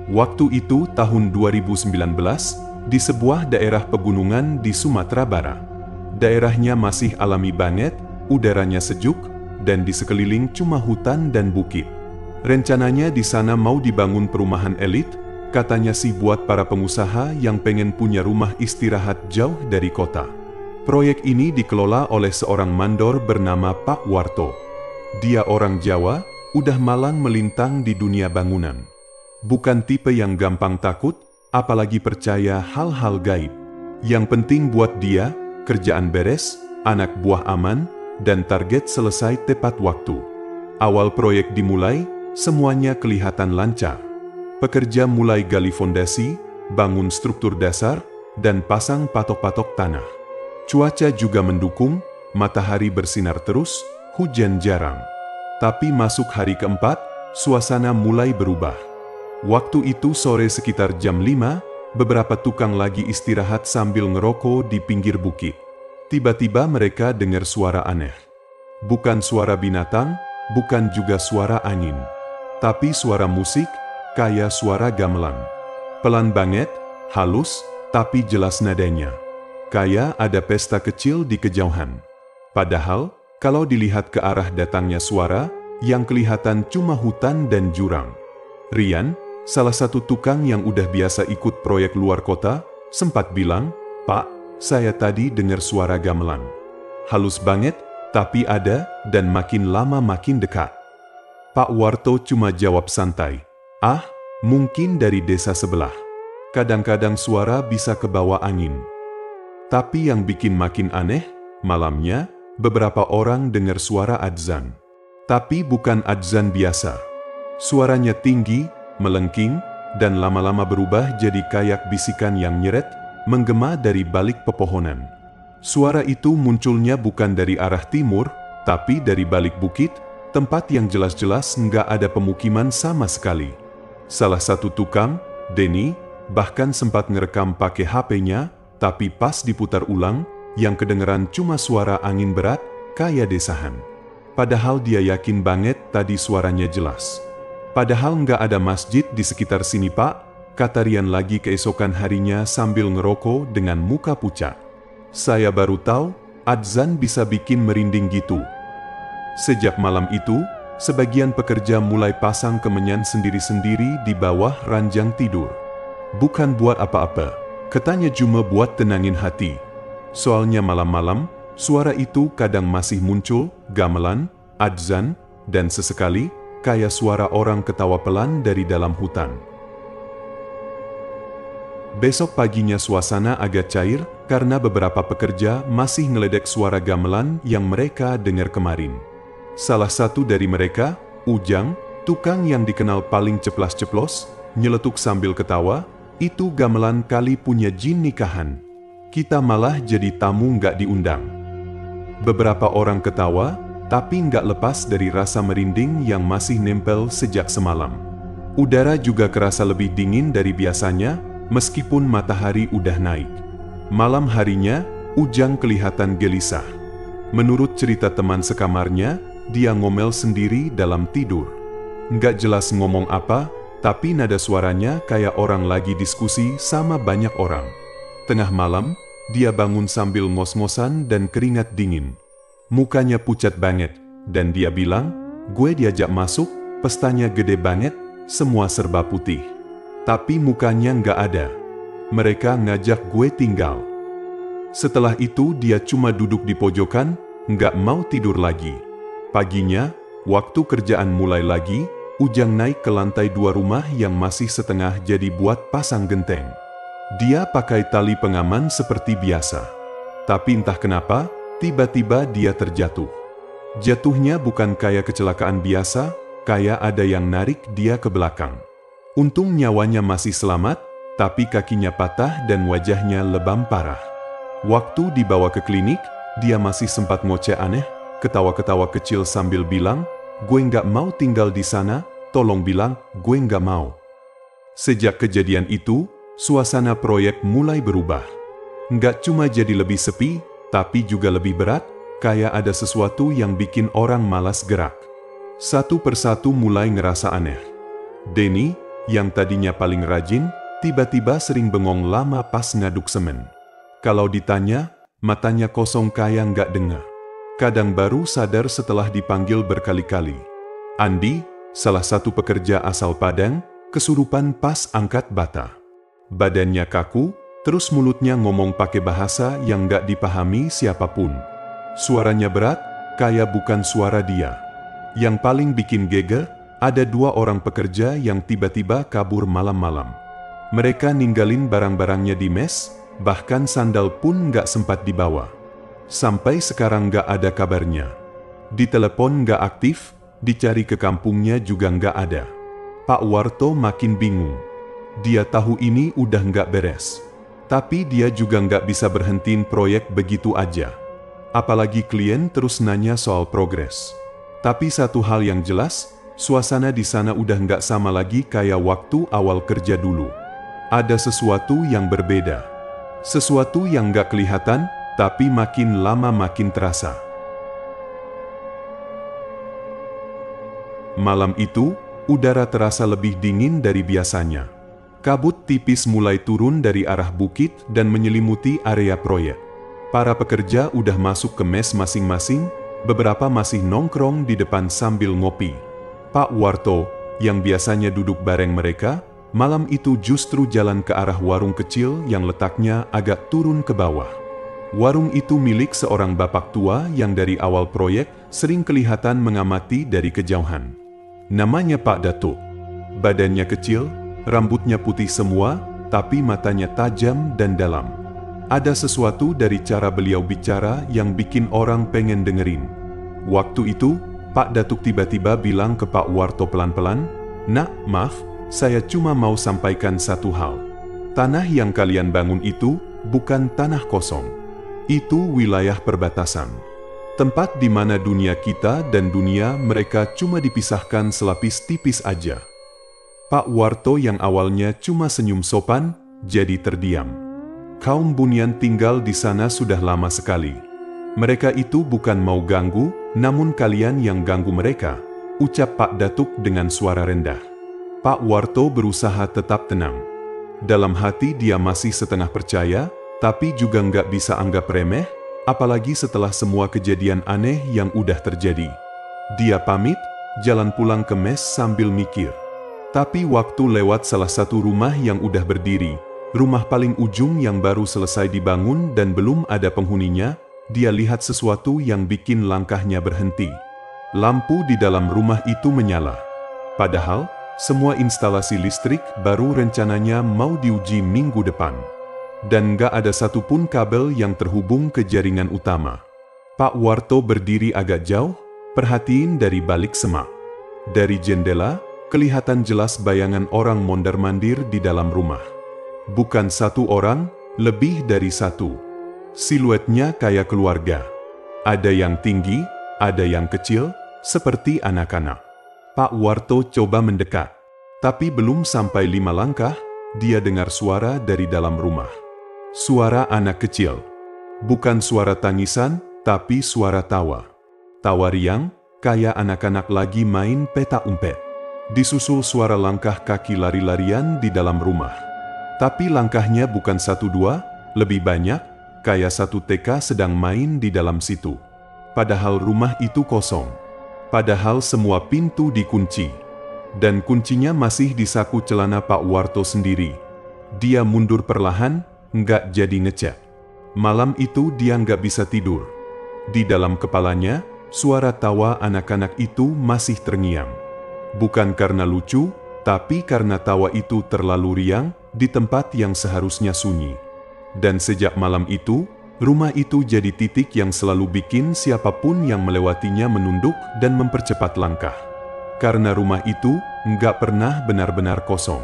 Waktu itu tahun 2019, di sebuah daerah pegunungan di Sumatera Barat. Daerahnya masih alami banget, udaranya sejuk, dan di sekeliling cuma hutan dan bukit. Rencananya di sana mau dibangun perumahan elit, katanya sih buat para pengusaha yang pengen punya rumah istirahat jauh dari kota. Proyek ini dikelola oleh seorang mandor bernama Pak Warto. Dia orang Jawa, udah malang melintang di dunia bangunan. Bukan tipe yang gampang takut, apalagi percaya hal-hal gaib. Yang penting buat dia, kerjaan beres, anak buah aman, dan target selesai tepat waktu. Awal proyek dimulai, semuanya kelihatan lancar. Pekerja mulai gali fondasi, bangun struktur dasar, dan pasang patok-patok tanah. Cuaca juga mendukung, matahari bersinar terus, hujan jarang. Tapi masuk hari keempat, suasana mulai berubah. Waktu itu sore sekitar jam 5, beberapa tukang lagi istirahat sambil ngerokok di pinggir bukit. Tiba-tiba mereka dengar suara aneh. Bukan suara binatang, bukan juga suara angin. Tapi suara musik, kayak suara gamelan. Pelan banget, halus, tapi jelas nadanya. Kayak ada pesta kecil di kejauhan. Padahal, kalau dilihat ke arah datangnya suara, yang kelihatan cuma hutan dan jurang. Rian, salah satu tukang yang udah biasa ikut proyek luar kota, sempat bilang, "Pak, saya tadi dengar suara gamelan. Halus banget, tapi ada, dan makin lama makin dekat." Pak Warto cuma jawab santai, "Ah, mungkin dari desa sebelah. Kadang-kadang suara bisa kebawa angin." Tapi yang bikin makin aneh, malamnya, beberapa orang dengar suara adzan. Tapi bukan adzan biasa. Suaranya tinggi, melengking, dan lama-lama berubah jadi kayak bisikan yang nyeret, menggema dari balik pepohonan. Suara itu munculnya bukan dari arah timur, tapi dari balik bukit, tempat yang jelas-jelas nggak ada pemukiman sama sekali. Salah satu tukang, Denny, bahkan sempat ngerekam pakai HP-nya, tapi pas diputar ulang, yang kedengeran cuma suara angin berat, kayak desahan. Padahal dia yakin banget tadi suaranya jelas. Padahal nggak ada masjid di sekitar sini, Pak, kata Rian lagi keesokan harinya sambil ngerokok dengan muka pucat. Saya baru tahu, adzan bisa bikin merinding gitu. Sejak malam itu, sebagian pekerja mulai pasang kemenyan sendiri-sendiri di bawah ranjang tidur. Bukan buat apa-apa, katanya cuma buat tenangin hati. Soalnya malam-malam, suara itu kadang masih muncul, gamelan, adzan, dan sesekali, kayak suara orang ketawa pelan dari dalam hutan. Besok paginya suasana agak cair, karena beberapa pekerja masih ngeledek suara gamelan yang mereka dengar kemarin. Salah satu dari mereka, Ujang, tukang yang dikenal paling ceplas-ceplos, nyeletuk sambil ketawa, "Itu gamelan kali punya jin nikahan. Kita malah jadi tamu nggak diundang." Beberapa orang ketawa, tapi nggak lepas dari rasa merinding yang masih nempel sejak semalam. Udara juga kerasa lebih dingin dari biasanya, meskipun matahari udah naik. Malam harinya, Ujang kelihatan gelisah. Menurut cerita teman sekamarnya, dia ngomel sendiri dalam tidur. Nggak jelas ngomong apa, tapi nada suaranya kayak orang lagi diskusi sama banyak orang. Tengah malam, dia bangun sambil ngos-ngosan dan keringat dingin. Mukanya pucat banget, dan dia bilang, "Gue diajak masuk, pestanya gede banget, semua serba putih. Tapi mukanya nggak ada. Mereka ngajak gue tinggal." Setelah itu dia cuma duduk di pojokan, nggak mau tidur lagi. Paginya, waktu kerjaan mulai lagi, Ujang naik ke lantai 2 rumah yang masih setengah jadi buat pasang genteng. Dia pakai tali pengaman seperti biasa. Tapi entah kenapa, tiba-tiba dia terjatuh. Jatuhnya bukan kayak kecelakaan biasa, kayak ada yang narik dia ke belakang. Untung nyawanya masih selamat, tapi kakinya patah dan wajahnya lebam parah. Waktu dibawa ke klinik, dia masih sempat ngoceh aneh, ketawa-ketawa kecil sambil bilang, "Gue nggak mau tinggal di sana, tolong bilang, gue nggak mau." Sejak kejadian itu, suasana proyek mulai berubah. Nggak cuma jadi lebih sepi, tapi juga lebih berat, kayak ada sesuatu yang bikin orang malas gerak. Satu persatu mulai ngerasa aneh. Denny, yang tadinya paling rajin, tiba-tiba sering bengong lama pas ngaduk semen. Kalau ditanya, matanya kosong kayak nggak dengar. Kadang baru sadar setelah dipanggil berkali-kali. Andi, salah satu pekerja asal Padang, kesurupan pas angkat bata. Badannya kaku, terus mulutnya ngomong pakai bahasa yang nggak dipahami siapapun. Suaranya berat, kayak bukan suara dia. Yang paling bikin geger, ada 2 orang pekerja yang tiba-tiba kabur malam-malam. Mereka ninggalin barang-barangnya di mes, bahkan sandal pun nggak sempat dibawa. Sampai sekarang nggak ada kabarnya. Ditelepon nggak aktif, dicari ke kampungnya juga nggak ada. Pak Warto makin bingung. Dia tahu ini udah nggak beres. Tapi dia juga nggak bisa berhentiin proyek begitu aja. Apalagi klien terus nanya soal progres. Tapi satu hal yang jelas, suasana di sana udah nggak sama lagi kayak waktu awal kerja dulu. Ada sesuatu yang berbeda. Sesuatu yang nggak kelihatan, tapi makin lama makin terasa. Malam itu, udara terasa lebih dingin dari biasanya. Kabut tipis mulai turun dari arah bukit dan menyelimuti area proyek. Para pekerja udah masuk ke mes masing-masing, beberapa masih nongkrong di depan sambil ngopi. Pak Warto, yang biasanya duduk bareng mereka, malam itu justru jalan ke arah warung kecil yang letaknya agak turun ke bawah. Warung itu milik seorang bapak tua yang dari awal proyek sering kelihatan mengamati dari kejauhan. Namanya Pak Datuk. Badannya kecil, rambutnya putih semua, tapi matanya tajam dan dalam. Ada sesuatu dari cara beliau bicara yang bikin orang pengen dengerin. Waktu itu, Pak Datuk tiba-tiba bilang ke Pak Warto pelan-pelan, "Nak, maaf, saya cuma mau sampaikan satu hal. Tanah yang kalian bangun itu bukan tanah kosong. Itu wilayah perbatasan. Tempat di mana dunia kita dan dunia mereka cuma dipisahkan selapis tipis aja." Pak Warto yang awalnya cuma senyum sopan, jadi terdiam. Kaum Bunian tinggal di sana sudah lama sekali. Mereka itu bukan mau ganggu, namun kalian yang ganggu mereka, ucap Pak Datuk dengan suara rendah. Pak Warto berusaha tetap tenang. Dalam hati dia masih setengah percaya, tapi juga nggak bisa anggap remeh, apalagi setelah semua kejadian aneh yang udah terjadi. Dia pamit, jalan pulang ke mes sambil mikir. Tapi waktu lewat salah satu rumah yang udah berdiri, rumah paling ujung yang baru selesai dibangun dan belum ada penghuninya, dia lihat sesuatu yang bikin langkahnya berhenti. Lampu di dalam rumah itu menyala. Padahal, semua instalasi listrik baru rencananya mau diuji minggu depan. Dan nggak ada satupun kabel yang terhubung ke jaringan utama. Pak Warto berdiri agak jauh, perhatiin dari balik semak. Dari jendela, kelihatan jelas bayangan orang mondar-mandir di dalam rumah. Bukan satu orang, lebih dari satu. Siluetnya kayak keluarga. Ada yang tinggi, ada yang kecil, seperti anak-anak. Pak Warto coba mendekat. Tapi belum sampai 5 langkah, dia dengar suara dari dalam rumah. Suara anak kecil. Bukan suara tangisan, tapi suara tawa. Tawa riang, kayak anak-anak lagi main petak umpet. Disusul suara langkah kaki lari-larian di dalam rumah. Tapi langkahnya bukan 1-2, lebih banyak, kayak satu TK sedang main di dalam situ. Padahal rumah itu kosong. Padahal semua pintu dikunci. Dan kuncinya masih di saku celana Pak Warto sendiri. Dia mundur perlahan, nggak jadi ngecek. Malam itu dia nggak bisa tidur. Di dalam kepalanya, suara tawa anak-anak itu masih terngiang. Bukan karena lucu, tapi karena tawa itu terlalu riang di tempat yang seharusnya sunyi. Dan sejak malam itu, rumah itu jadi titik yang selalu bikin siapapun yang melewatinya menunduk dan mempercepat langkah. Karena rumah itu nggak pernah benar-benar kosong.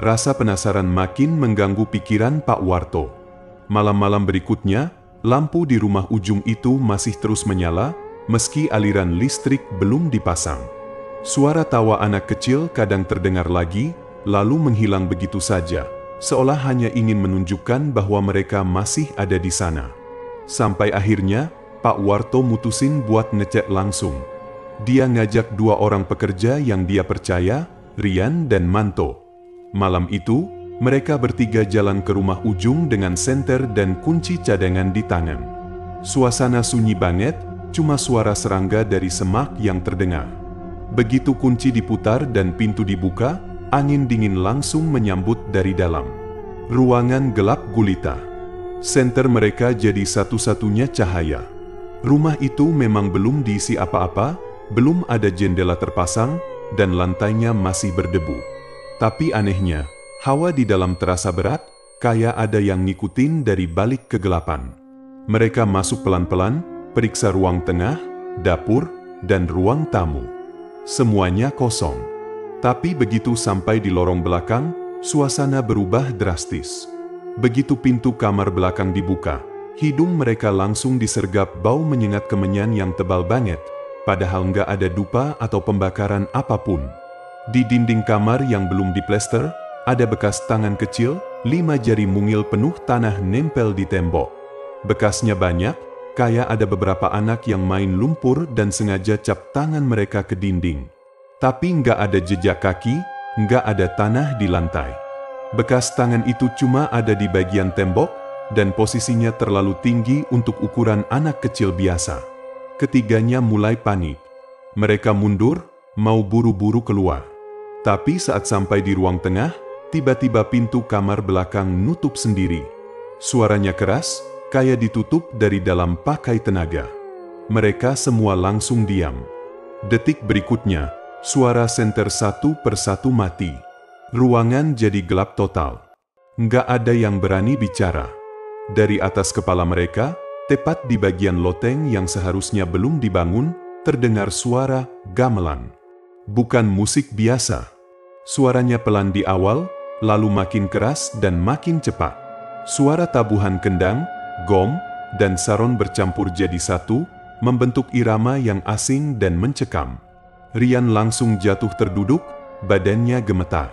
Rasa penasaran makin mengganggu pikiran Pak Warto. Malam-malam berikutnya, lampu di rumah ujung itu masih terus menyala, meski aliran listrik belum dipasang. Suara tawa anak kecil kadang terdengar lagi, lalu menghilang begitu saja, seolah hanya ingin menunjukkan bahwa mereka masih ada di sana. Sampai akhirnya, Pak Warto mutusin buat ngecek langsung. Dia ngajak 2 orang pekerja yang dia percaya, Rian dan Manto. Malam itu, mereka bertiga jalan ke rumah Ujung dengan senter dan kunci cadangan di tangan. Suasana sunyi banget, cuma suara serangga dari semak yang terdengar. Begitu kunci diputar dan pintu dibuka, angin dingin langsung menyambut dari dalam. Ruangan gelap gulita. Senter mereka jadi satu-satunya cahaya. Rumah itu memang belum diisi apa-apa, belum ada jendela terpasang, dan lantainya masih berdebu. Tapi anehnya, hawa di dalam terasa berat, kayak ada yang ngikutin dari balik kegelapan. Mereka masuk pelan-pelan, periksa ruang tengah, dapur, dan ruang tamu. Semuanya kosong. Tapi begitu sampai di lorong belakang, suasana berubah drastis. Begitu pintu kamar belakang dibuka, hidung mereka langsung disergap bau menyengat kemenyan yang tebal banget, padahal nggak ada dupa atau pembakaran apapun. Di dinding kamar yang belum diplester, ada bekas tangan kecil, 5 jari mungil penuh tanah nempel di tembok. Bekasnya banyak, kayak ada beberapa anak yang main lumpur dan sengaja cap tangan mereka ke dinding. Tapi nggak ada jejak kaki, nggak ada tanah di lantai. Bekas tangan itu cuma ada di bagian tembok, dan posisinya terlalu tinggi untuk ukuran anak kecil biasa. Ketiganya mulai panik. Mereka mundur, mau buru-buru keluar. Tapi saat sampai di ruang tengah, tiba-tiba pintu kamar belakang nutup sendiri. Suaranya keras, kayak ditutup dari dalam pakai tenaga. Mereka semua langsung diam. Detik berikutnya, suara senter satu persatu mati. Ruangan jadi gelap total. Nggak ada yang berani bicara. Dari atas kepala mereka, tepat di bagian loteng yang seharusnya belum dibangun, terdengar suara gamelan. Bukan musik biasa. Suaranya pelan di awal, lalu makin keras dan makin cepat. Suara tabuhan kendang, gong, dan saron bercampur jadi satu, membentuk irama yang asing dan mencekam. Rian langsung jatuh terduduk, badannya gemetar.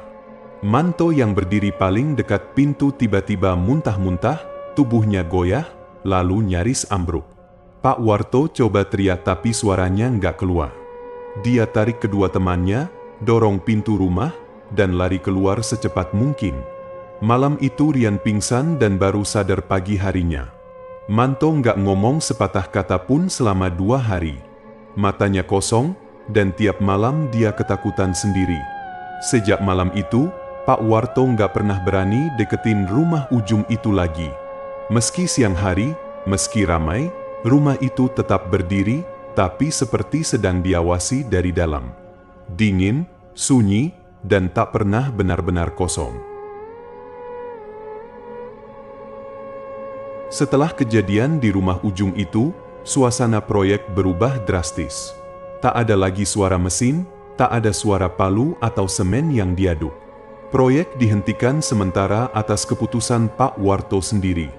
Manto yang berdiri paling dekat pintu tiba-tiba muntah-muntah, tubuhnya goyah, lalu nyaris ambruk. Pak Warto coba teriak tapi suaranya nggak keluar. Dia tarik kedua temannya, dorong pintu rumah, dan lari keluar secepat mungkin. Malam itu Rian pingsan dan baru sadar pagi harinya. Manto nggak ngomong sepatah kata pun selama 2 hari. Matanya kosong, dan tiap malam dia ketakutan sendiri. Sejak malam itu, Pak Warto nggak pernah berani deketin rumah Ujung itu lagi. Meski siang hari, meski ramai, rumah itu tetap berdiri, tapi seperti sedang diawasi dari dalam. Dingin, sunyi, dan tak pernah benar-benar kosong. Setelah kejadian di rumah Ujung itu, suasana proyek berubah drastis. Tak ada lagi suara mesin, tak ada suara palu atau semen yang diaduk. Proyek dihentikan sementara atas keputusan Pak Warto sendiri.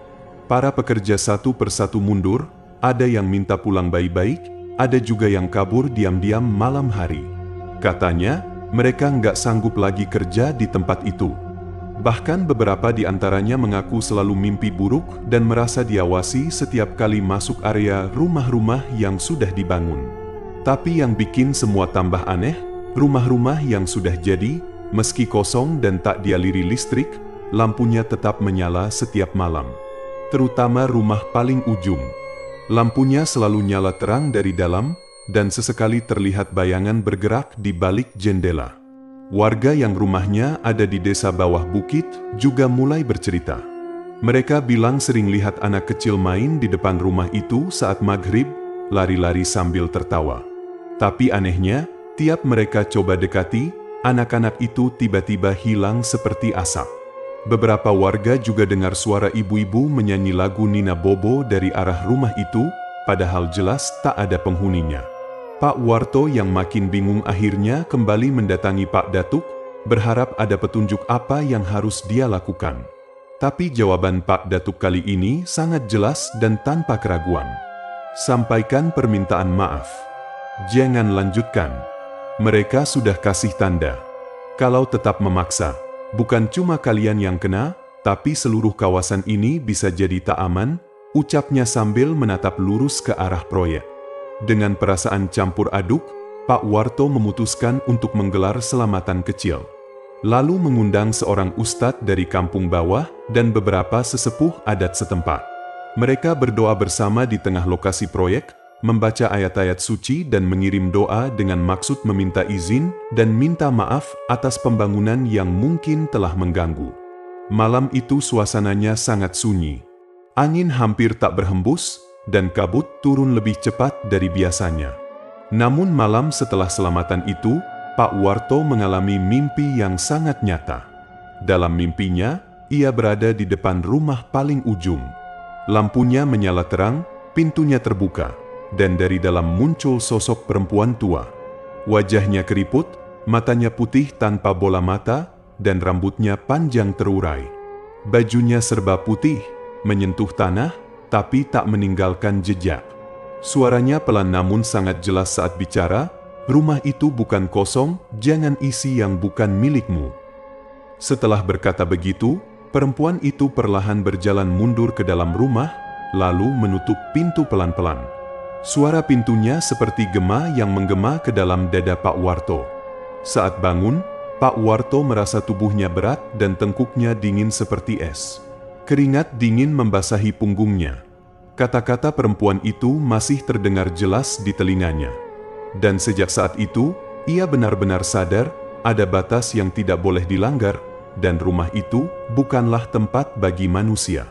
Para pekerja satu persatu mundur, ada yang minta pulang baik-baik, ada juga yang kabur diam-diam malam hari. Katanya, mereka nggak sanggup lagi kerja di tempat itu. Bahkan beberapa di antaranya mengaku selalu mimpi buruk dan merasa diawasi setiap kali masuk area rumah-rumah yang sudah dibangun. Tapi yang bikin semua tambah aneh, rumah-rumah yang sudah jadi, meski kosong dan tak dialiri listrik, lampunya tetap menyala setiap malam. Terutama rumah paling ujung. Lampunya selalu nyala terang dari dalam, dan sesekali terlihat bayangan bergerak di balik jendela. Warga yang rumahnya ada di desa bawah bukit juga mulai bercerita. Mereka bilang sering lihat anak kecil main di depan rumah itu saat maghrib, lari-lari sambil tertawa. Tapi anehnya, tiap mereka coba dekati, anak-anak itu tiba-tiba hilang seperti asap. Beberapa warga juga dengar suara ibu-ibu menyanyi lagu Nina Bobo dari arah rumah itu, padahal jelas tak ada penghuninya. Pak Warto yang makin bingung akhirnya kembali mendatangi Pak Datuk, berharap ada petunjuk apa yang harus dia lakukan. Tapi jawaban Pak Datuk kali ini sangat jelas dan tanpa keraguan. Sampaikan permintaan maaf. Jangan lanjutkan. Mereka sudah kasih tanda. Kalau tetap memaksa, bukan cuma kalian yang kena, tapi seluruh kawasan ini bisa jadi tak aman, ucapnya sambil menatap lurus ke arah proyek. Dengan perasaan campur aduk, Pak Warto memutuskan untuk menggelar selamatan kecil. Lalu mengundang seorang ustadz dari kampung bawah dan beberapa sesepuh adat setempat. Mereka berdoa bersama di tengah lokasi proyek, membaca ayat-ayat suci dan mengirim doa dengan maksud meminta izin dan minta maaf atas pembangunan yang mungkin telah mengganggu. Malam itu suasananya sangat sunyi. Angin hampir tak berhembus, dan kabut turun lebih cepat dari biasanya. Namun malam setelah selamatan itu, Pak Warto mengalami mimpi yang sangat nyata. Dalam mimpinya, ia berada di depan rumah paling ujung. Lampunya menyala terang, pintunya terbuka, dan dari dalam muncul sosok perempuan tua. Wajahnya keriput, matanya putih tanpa bola mata, dan rambutnya panjang terurai. Bajunya serba putih, menyentuh tanah, tapi tak meninggalkan jejak. Suaranya pelan namun sangat jelas saat bicara, "Rumah itu bukan kosong, jangan isi yang bukan milikmu." Setelah berkata begitu, perempuan itu perlahan berjalan mundur ke dalam rumah, lalu menutup pintu pelan-pelan. Suara pintunya seperti gema yang menggema ke dalam dada Pak Warto. Saat bangun, Pak Warto merasa tubuhnya berat dan tengkuknya dingin seperti es. Keringat dingin membasahi punggungnya. Kata-kata perempuan itu masih terdengar jelas di telinganya. Dan sejak saat itu, ia benar-benar sadar ada batas yang tidak boleh dilanggar, dan rumah itu bukanlah tempat bagi manusia.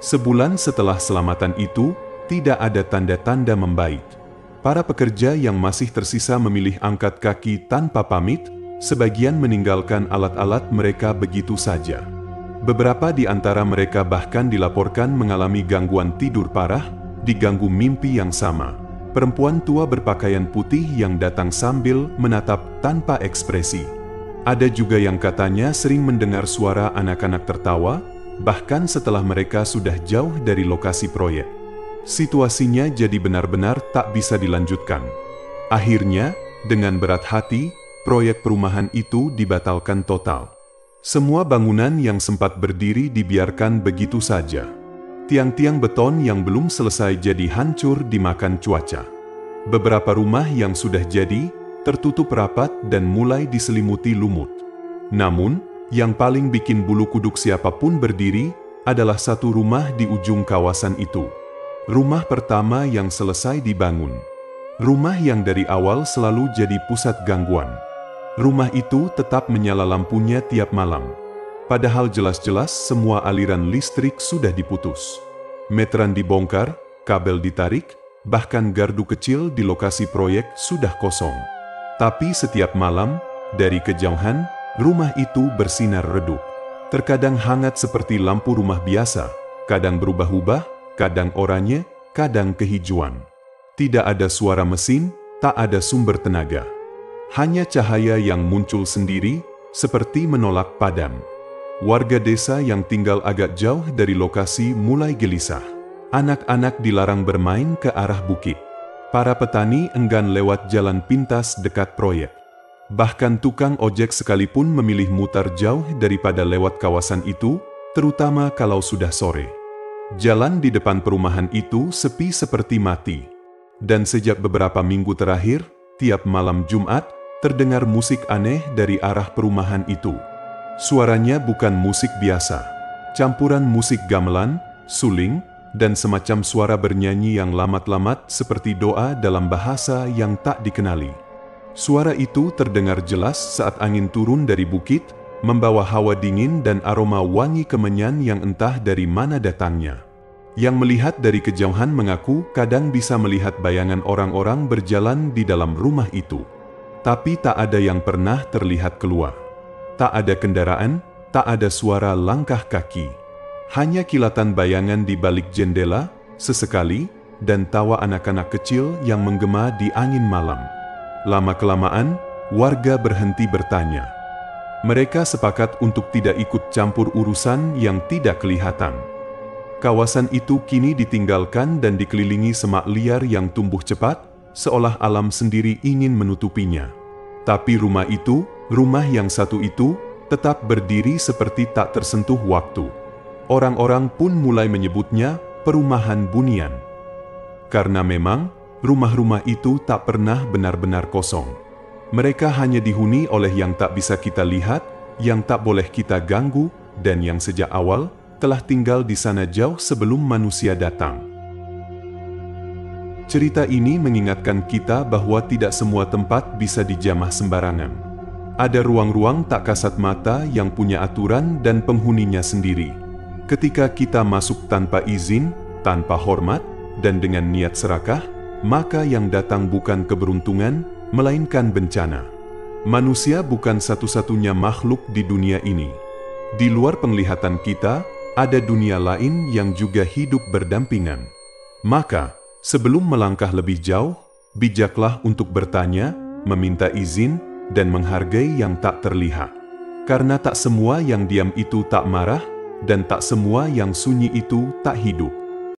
Sebulan setelah selamatan itu, tidak ada tanda-tanda membaik. Para pekerja yang masih tersisa memilih angkat kaki tanpa pamit, sebagian meninggalkan alat-alat mereka begitu saja. Beberapa di antara mereka bahkan dilaporkan mengalami gangguan tidur parah, diganggu mimpi yang sama. Perempuan tua berpakaian putih yang datang sambil menatap tanpa ekspresi. Ada juga yang katanya sering mendengar suara anak-anak tertawa, bahkan setelah mereka sudah jauh dari lokasi proyek. Situasinya jadi benar-benar tak bisa dilanjutkan. Akhirnya, dengan berat hati, proyek perumahan itu dibatalkan total. Semua bangunan yang sempat berdiri dibiarkan begitu saja. Tiang-tiang beton yang belum selesai jadi hancur dimakan cuaca. Beberapa rumah yang sudah jadi, tertutup rapat dan mulai diselimuti lumut. Namun, yang paling bikin bulu kuduk siapapun berdiri, adalah satu rumah di ujung kawasan itu. Rumah pertama yang selesai dibangun. Rumah yang dari awal selalu jadi pusat gangguan. Rumah itu tetap menyala lampunya tiap malam. Padahal jelas-jelas semua aliran listrik sudah diputus. Meteran dibongkar, kabel ditarik, bahkan gardu kecil di lokasi proyek sudah kosong. Tapi setiap malam, dari kejauhan, rumah itu bersinar redup. Terkadang hangat seperti lampu rumah biasa, kadang berubah-ubah, kadang oranye, kadang kehijauan. Tidak ada suara mesin, tak ada sumber tenaga. Hanya cahaya yang muncul sendiri, seperti menolak padam. Warga desa yang tinggal agak jauh dari lokasi mulai gelisah. Anak-anak dilarang bermain ke arah bukit. Para petani enggan lewat jalan pintas dekat proyek. Bahkan tukang ojek sekalipun memilih mutar jauh daripada lewat kawasan itu, terutama kalau sudah sore. Jalan di depan perumahan itu sepi seperti mati. Dan sejak beberapa minggu terakhir, tiap malam Jumat, terdengar musik aneh dari arah perumahan itu. Suaranya bukan musik biasa, campuran musik gamelan, suling, dan semacam suara bernyanyi yang lamat-lamat seperti doa dalam bahasa yang tak dikenali. Suara itu terdengar jelas saat angin turun dari bukit, membawa hawa dingin dan aroma wangi kemenyan yang entah dari mana datangnya. Yang melihat dari kejauhan mengaku kadang bisa melihat bayangan orang-orang berjalan di dalam rumah itu. Tapi tak ada yang pernah terlihat keluar. Tak ada kendaraan, tak ada suara langkah kaki. Hanya kilatan bayangan di balik jendela, sesekali, dan tawa anak-anak kecil yang menggema di angin malam. Lama-kelamaan, warga berhenti bertanya. Mereka sepakat untuk tidak ikut campur urusan yang tidak kelihatan. Kawasan itu kini ditinggalkan dan dikelilingi semak liar yang tumbuh cepat, seolah alam sendiri ingin menutupinya. Tapi rumah yang satu itu, tetap berdiri seperti tak tersentuh waktu. Orang-orang pun mulai menyebutnya perumahan Bunian. Karena memang, rumah-rumah itu tak pernah benar-benar kosong. Mereka hanya dihuni oleh yang tak bisa kita lihat, yang tak boleh kita ganggu, dan yang sejak awal telah tinggal di sana jauh sebelum manusia datang. Cerita ini mengingatkan kita bahwa tidak semua tempat bisa dijamah sembarangan. Ada ruang-ruang tak kasat mata yang punya aturan dan penghuninya sendiri. Ketika kita masuk tanpa izin, tanpa hormat, dan dengan niat serakah, maka yang datang bukan keberuntungan, melainkan bencana. Manusia bukan satu-satunya makhluk di dunia ini. Di luar penglihatan kita, ada dunia lain yang juga hidup berdampingan. Maka, sebelum melangkah lebih jauh, bijaklah untuk bertanya, meminta izin, dan menghargai yang tak terlihat. Karena tak semua yang diam itu tak marah, dan tak semua yang sunyi itu tak hidup.